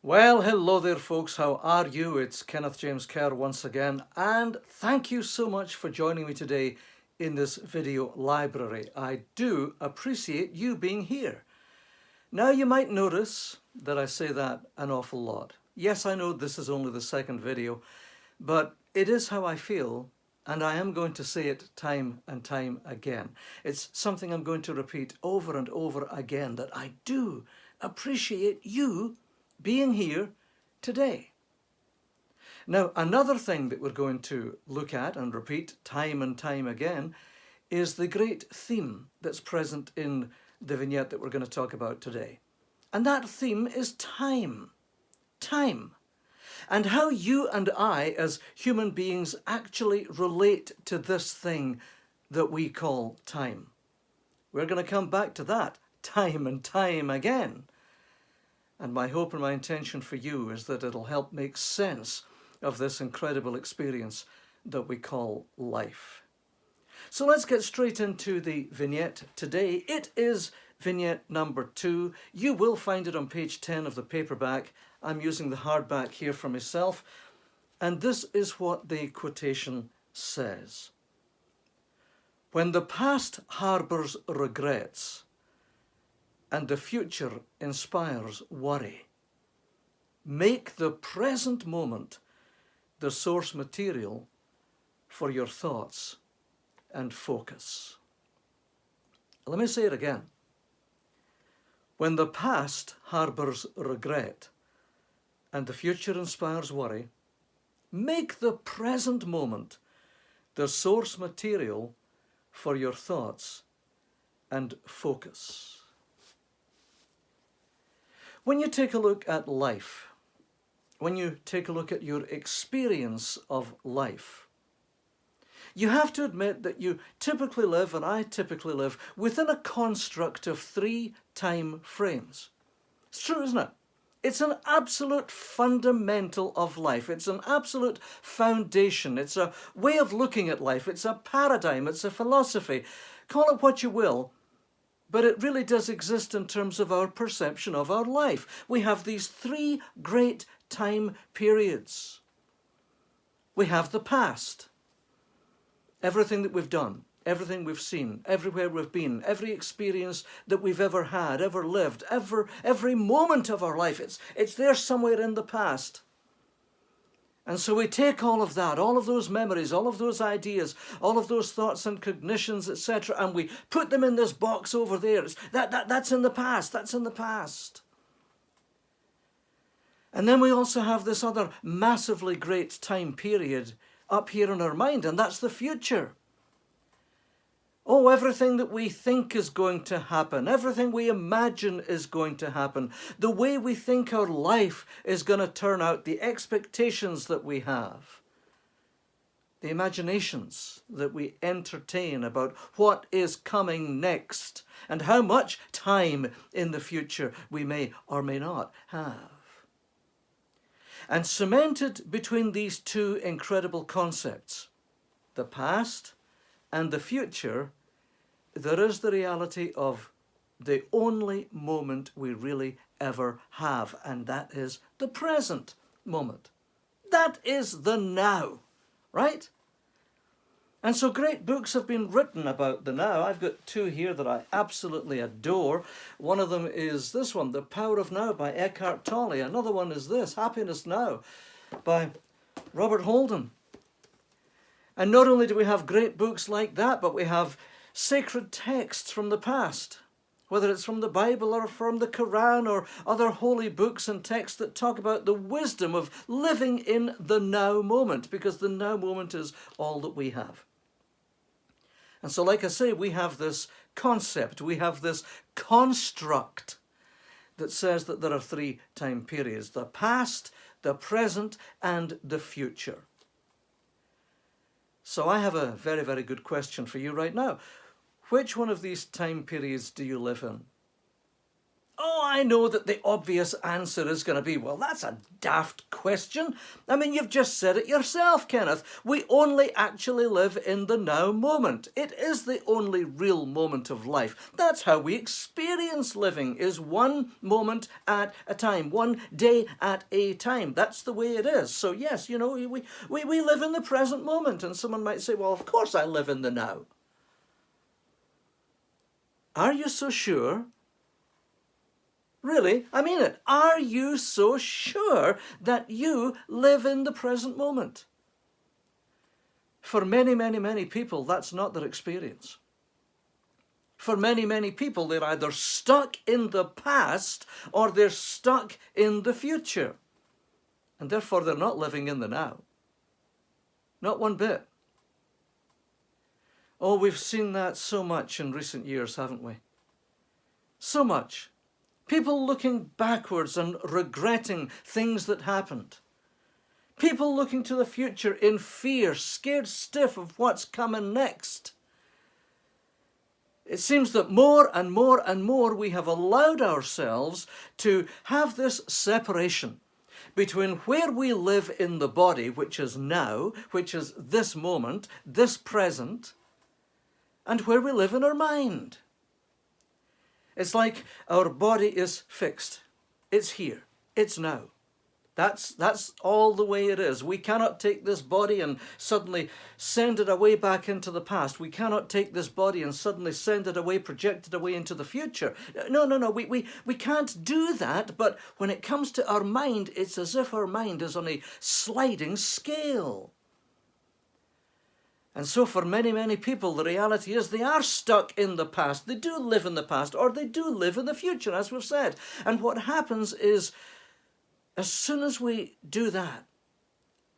Well, hello there, folks. How are you? It's Kenneth James Kerr once again, and thank you so much for joining me today in this video library. I do appreciate you being here. Now, you might notice that I say that an awful lot. Yes, I know this is only the second video, but it is how I feel, and I am going to say it time and time again. It's something I'm going to repeat over and over again, that I do appreciate you being here today. Now, another thing that we're going to look at and repeat time and time again is the great theme that's present in the vignette that we're going to talk about today. And that theme is time. Time. And how you and I, as human beings, actually relate to this thing that we call time. We're going to come back to that time and time again. And my hope and my intention for you is that it'll help make sense of this incredible experience that we call life. So let's get straight into the vignette today. It is vignette number 2. You will find it on page 10 of the paperback. I'm using the hardback here for myself. And this is what the quotation says. When the past harbours regrets, and the future inspires worry, make the present moment the source material for your thoughts and focus. Let me say it again. When the past harbours regret and the future inspires worry, make the present moment the source material for your thoughts and focus. When you take a look at life, when you take a look at your experience of life, you have to admit that you typically live, and I typically live, within a construct of 3 time frames. It's true, isn't it? It's an absolute fundamental of life. It's an absolute foundation. It's a way of looking at life. It's a paradigm. It's a philosophy. Call it what you will. But it really does exist in terms of our perception of our life. We have these 3 great time periods. We have the past. Everything that we've done, everything we've seen, everywhere we've been, every experience that we've ever had, ever lived, every moment of our life, it's there somewhere in the past. And so we take all of that, all of those memories, all of those ideas, all of those thoughts and cognitions, etc., and we put them in this box over there. That's in the past, that's in the past. And then we also have this other massively great time period up here in our mind, and that's the future. Oh, everything that we think is going to happen, everything we imagine is going to happen, the way we think our life is going to turn out, the expectations that we have, the imaginations that we entertain about what is coming next, and how much time in the future we may or may not have. And cemented between these 2 incredible concepts, the past and the future, there is the reality of the only moment we really ever have, and that is the present moment. That is the now, right? And so great books have been written about the now. I've got 2 here that I absolutely adore. One of them is this one, The Power of Now by Eckhart Tolle. Another one is this, Happiness Now by Robert Holden. And not only do we have great books like that, but we have sacred texts from the past, whether it's from the Bible or from the Quran or other holy books and texts that talk about the wisdom of living in the now moment, because the now moment is all that we have. And so, like I say, we have this concept, we have this construct that says that there are 3 time periods: the past, the present, and the future. So I have a very, very good question for you right now. Which one of these time periods do you live in? Oh, I know that the obvious answer is going to be, well, that's a daft question. I mean, you've just said it yourself, Kenneth. We only actually live in the now moment. It is the only real moment of life. That's how we experience living, is one moment at a time, one day at a time. That's the way it is. So yes, you know, we live in the present moment. And someone might say, well, of course I live in the now. Are you so sure? Really, I mean it. Are you so sure that you live in the present moment? For many, many, many people, that's not their experience. For many, many people, they're either stuck in the past or they're stuck in the future. And therefore, they're not living in the now. Not one bit. Oh, we've seen that so much in recent years, haven't we? So much. People looking backwards and regretting things that happened. People looking to the future in fear, scared stiff of what's coming next. It seems that more and more and more we have allowed ourselves to have this separation between where we live in the body, which is now, which is this moment, this present, and where we live in our mind. It's like our body is fixed. It's here. It's now. That's all the way it is. We cannot take this body and suddenly send it away back into the past. We cannot take this body and suddenly send it away, project it away into the future. No. We can't do that. But when it comes to our mind, it's as if our mind is on a sliding scale. And so for many, many people, the reality is they are stuck in the past. They do live in the past, or they do live in the future, as we've said. And what happens is, as soon as we do that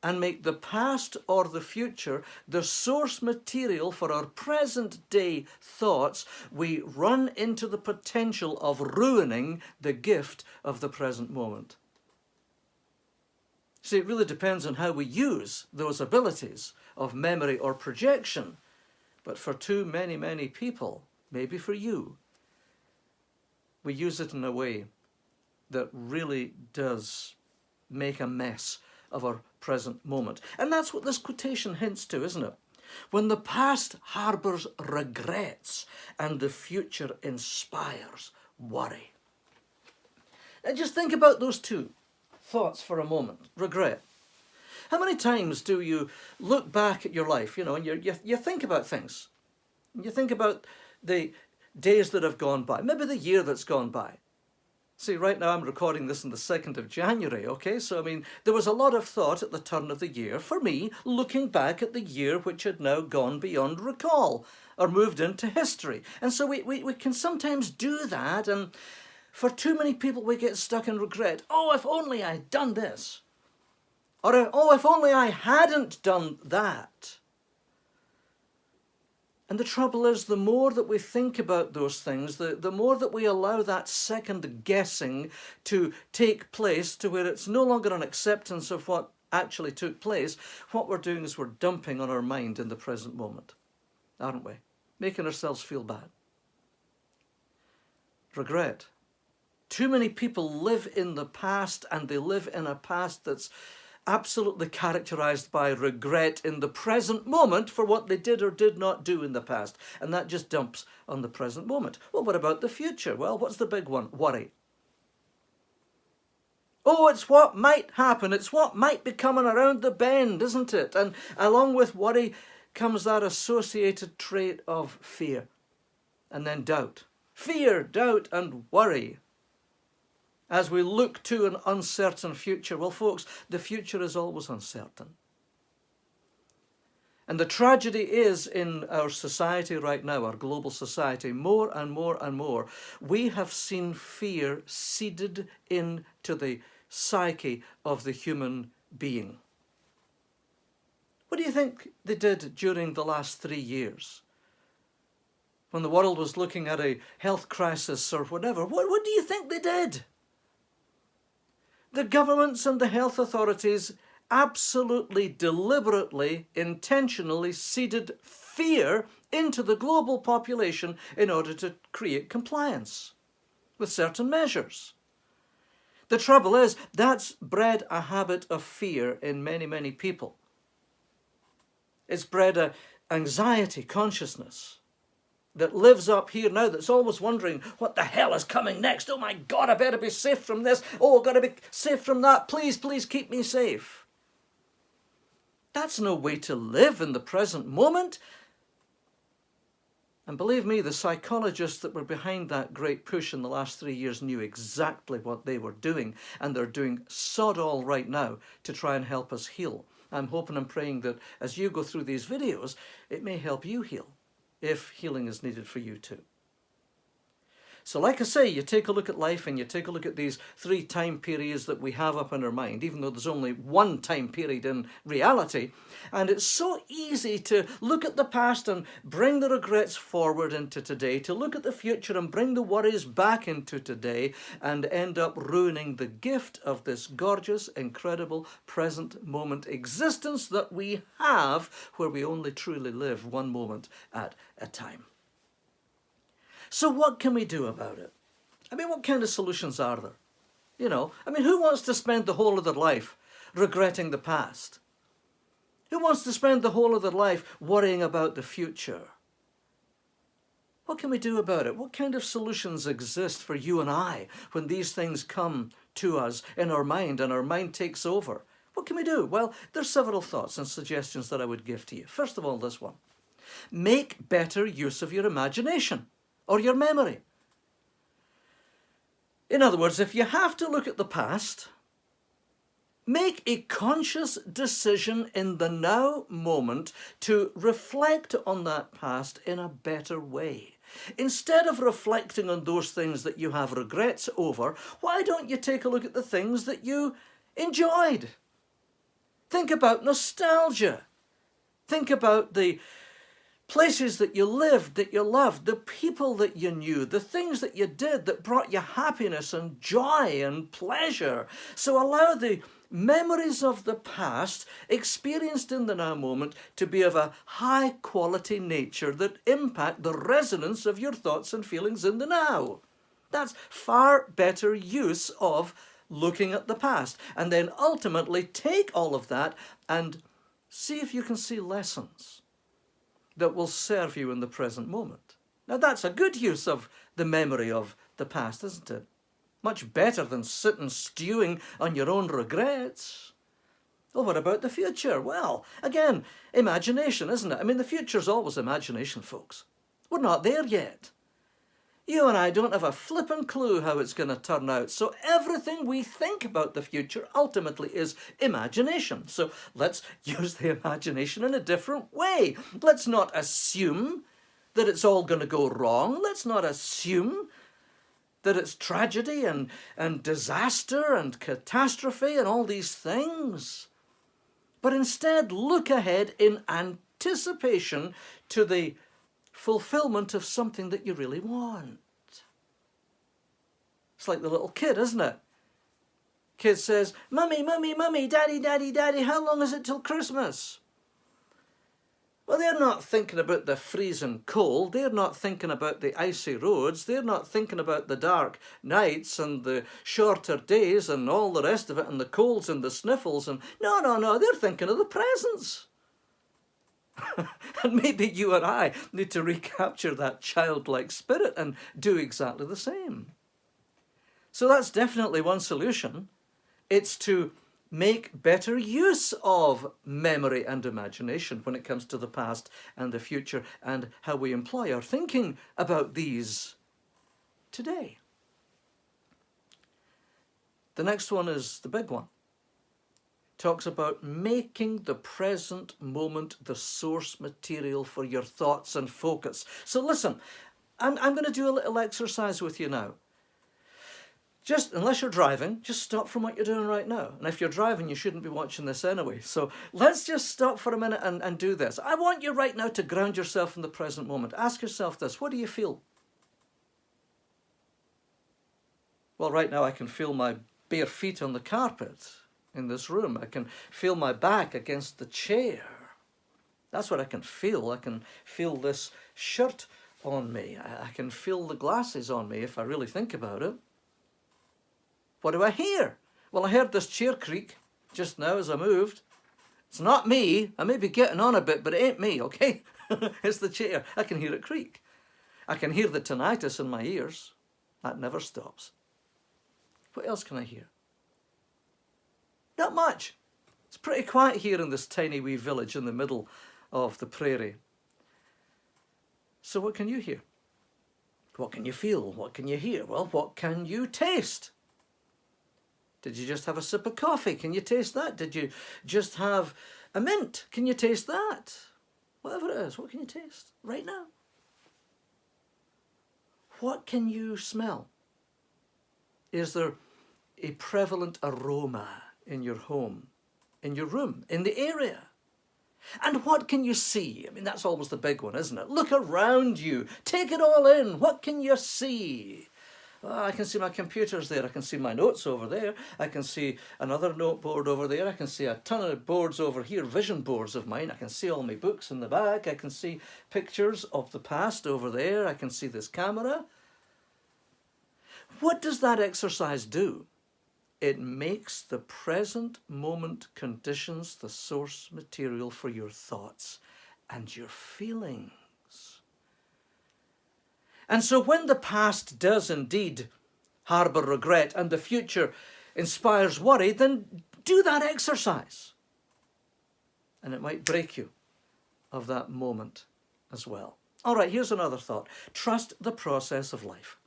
and make the past or the future the source material for our present day thoughts, we run into the potential of ruining the gift of the present moment. See, it really depends on how we use those abilities of memory or projection. But for too many, many people, maybe for you, we use it in a way that really does make a mess of our present moment. And that's what this quotation hints to, isn't it? When the past harbours regrets and the future inspires worry. Now just think about those two thoughts for a moment. Regret. How many times do you look back at your life, you know, and you think about things? You think about the days that have gone by, maybe the year that's gone by. See, right now I'm recording this on the 2nd of January, okay? So, I mean, there was a lot of thought at the turn of the year for me, looking back at the year which had now gone beyond recall or moved into history. And so we can sometimes do that, and for too many people we get stuck in regret. Oh, if only I'd done this. Or, oh, if only I hadn't done that. And the trouble is, the more that we think about those things, the more that we allow that second guessing to take place to where it's no longer an acceptance of what actually took place, what we're doing is we're dumping on our mind in the present moment, aren't we? Making ourselves feel bad. Regret. Too many people live in the past, and they live in a past that's absolutely characterized by regret in the present moment for what they did or did not do in the past. And that just dumps on the present moment. Well, what about the future? Well, what's the big one? Worry. Oh, it's what might happen. It's what might be coming around the bend, isn't it? And along with worry comes that associated trait of fear. And then doubt. Fear, doubt, and worry. As we look to an uncertain future, well, folks, the future is always uncertain. And the tragedy is in our society right now, our global society, more and more and more, we have seen fear seeded into the psyche of the human being. What do you think they did during the last 3 years? When the world was looking at a health crisis or whatever, what do you think they did? The governments and the health authorities absolutely, deliberately, intentionally seeded fear into the global population in order to create compliance with certain measures. The trouble is, that's bred a habit of fear in many, many people. It's bred a anxiety consciousness that lives up here now, that's always wondering what the hell is coming next. Oh my God, I better be safe from this. Oh, I've got to be safe from that. Please, please keep me safe. That's no way to live in the present moment. And believe me, the psychologists that were behind that great push in the last 3 years knew exactly what they were doing, and they're doing sod all right now to try and help us heal. I'm hoping and praying that as you go through these videos, it may help you heal, if healing is needed for you too. So like I say, you take a look at life and you take a look at these 3 time periods that we have up in our mind, even though there's only one time period in reality. And it's so easy to look at the past and bring the regrets forward into today, to look at the future and bring the worries back into today, and end up ruining the gift of this gorgeous, incredible present moment existence that we have, where we only truly live one moment at a time. So what can we do about it? I mean, what kind of solutions are there? You know, I mean, who wants to spend the whole of their life regretting the past? Who wants to spend the whole of their life worrying about the future? What can we do about it? What kind of solutions exist for you and I when these things come to us in our mind and our mind takes over? What can we do? Well, there's several thoughts and suggestions that I would give to you. First of all, this one. Make better use of your imagination or your memory. In other words, if you have to look at the past, make a conscious decision in the now moment to reflect on that past in a better way. Instead of reflecting on those things that you have regrets over, why don't you take a look at the things that you enjoyed? Think about nostalgia. Think about the places that you lived, that you loved, the people that you knew, the things that you did that brought you happiness and joy and pleasure. So allow the memories of the past, experienced in the now moment, to be of a high quality nature that impact the resonance of your thoughts and feelings in the now. That's far better use of looking at the past. And then ultimately take all of that and see if you can see lessons that will serve you in the present moment. Now that's a good use of the memory of the past, isn't it? Much better than sitting stewing on your own regrets. Well, what about the future? Well, again, imagination, isn't it? I mean, the future's always imagination, folks. We're not there yet. You and I don't have a flippin' clue how it's going to turn out. So everything we think about the future ultimately is imagination. So let's use the imagination in a different way. Let's not assume that it's all going to go wrong. Let's not assume that it's tragedy and disaster and catastrophe and all these things. But instead look ahead in anticipation to the fulfillment of something that you really want. It's like the little kid, isn't it? Kid says, "Mummy, mummy, mummy, daddy, daddy, daddy, how long is it till Christmas?" Well, they're not thinking about the freezing cold. They're not thinking about the icy roads. They're not thinking about the dark nights and the shorter days and all the rest of it and the colds and the sniffles. And no, they're thinking of the presents. And maybe you and I need to recapture that childlike spirit and do exactly the same. So that's definitely one solution. It's to make better use of memory and imagination when it comes to the past and the future and how we employ our thinking about these today. The next one is the big one. Talks about making the present moment the source material for your thoughts and focus. So listen, I'm going to do a little exercise with you now. Just, unless you're driving, just stop from what you're doing right now. And if you're driving, you shouldn't be watching this anyway. So let's just stop for a minute and do this. I want you right now to ground yourself in the present moment. Ask yourself this: what do you feel? Well, right now I can feel my bare feet on the carpet in this room. I can feel my back against the chair. That's what I can feel. I can feel this shirt on me. I can feel the glasses on me if I really think about it. What do I hear? Well, I heard this chair creak just now as I moved. It's not me. I may be getting on a bit, but it ain't me, okay? It's the chair. I can hear it creak. I can hear the tinnitus in my ears. That never stops. What else can I hear? Not much. It's pretty quiet here in this tiny wee village in the middle of the prairie. So what can you hear? What can you feel? What can you hear? Well, what can you taste? Did you just have a sip of coffee? Can you taste that? Did you just have a mint? Can you taste that? Whatever it is, what can you taste right now? What can you smell? Is there a prevalent aroma in your home, in your room, in the area? And what can you see? I mean, that's always the big one, isn't it? Look around you. Take it all in. What can you see? Well, I can see my computers there. I can see my notes over there. I can see another note board over there. I can see a ton of boards over here, vision boards of mine. I can see all my books in the back. I can see pictures of the past over there. I can see this camera. What does that exercise do? It makes the present moment conditions the source material for your thoughts and your feelings. And so when the past does indeed harbour regret and the future inspires worry, then do that exercise. And it might break you of that moment as well. All right, here's another thought. Trust the process of life.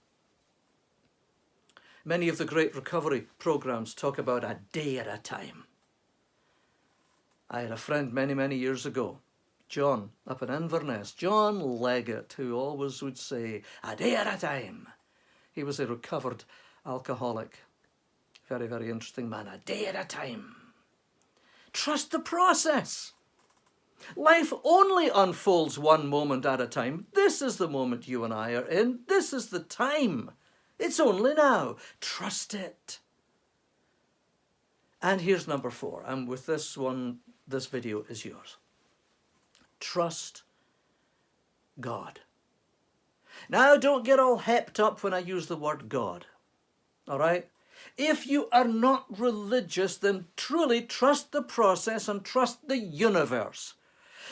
Many of the great recovery programs talk about a day at a time. I had a friend many, many years ago, John, up in Inverness, John Leggett, who always would say, a day at a time. He was a recovered alcoholic. Very, very interesting man. A day at a time. Trust the process. Life only unfolds one moment at a time. This is the moment you and I are in. This is the time. It's only now. Trust it. And here's number 4. And with this one, this video is yours. Trust God. Now, don't get all hepped up when I use the word God. All right? If you are not religious, then truly trust the process and trust the universe.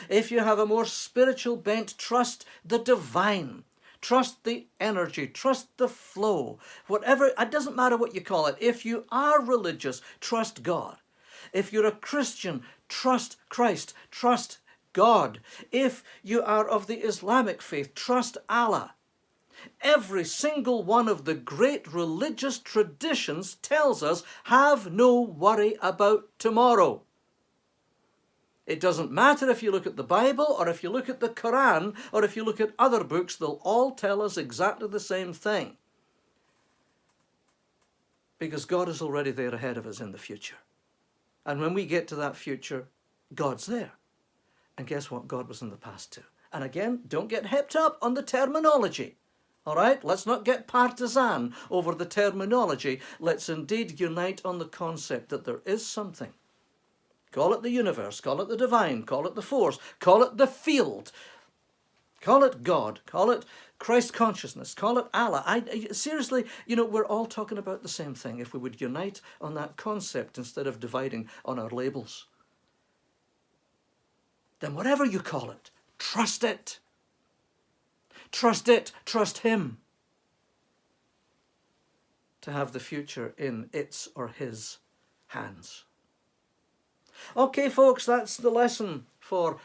If you have a more spiritual bent, trust the divine. Trust the energy, trust the flow, whatever, it doesn't matter what you call it. If you are religious, trust God. If you're a Christian, trust Christ, trust God. If you are of the Islamic faith, trust Allah. Every single one of the great religious traditions tells us, have no worry about tomorrow. It doesn't matter if you look at the Bible or if you look at the Quran or if you look at other books, they'll all tell us exactly the same thing. Because God is already there ahead of us in the future. And when we get to that future, God's there. And guess what? God was in the past too. And again, don't get hepped up on the terminology. All right? Let's not get partisan over the terminology. Let's indeed unite on the concept that there is something. Call it the universe, call it the divine, call it the force, call it the field, call it God, call it Christ consciousness, call it Allah. Seriously, you know, we're all talking about the same thing if we would unite on that concept instead of dividing on our labels. Then whatever you call it, trust it. Trust it, trust Him to have the future in its or His hands. Okay, folks, that's the lesson for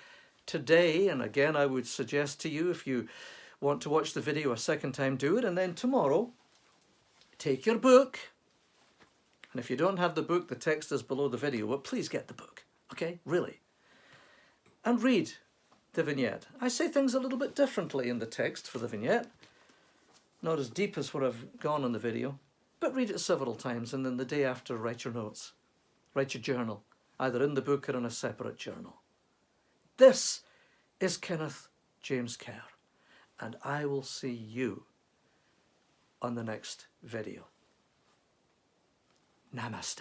today. And again, I would suggest to you, if you want to watch the video a second time, do it. And then tomorrow, take your book. And if you don't have the book, the text is below the video. Well, please get the book, okay? Really. And read the vignette. I say things a little bit differently in the text for the vignette. Not as deep as what I've gone in the video. But read it several times, and then the day after, write your notes. Write your journal. Either in the book or in a separate journal. This is Kenneth James Kerr, and I will see you on the next video. Namaste.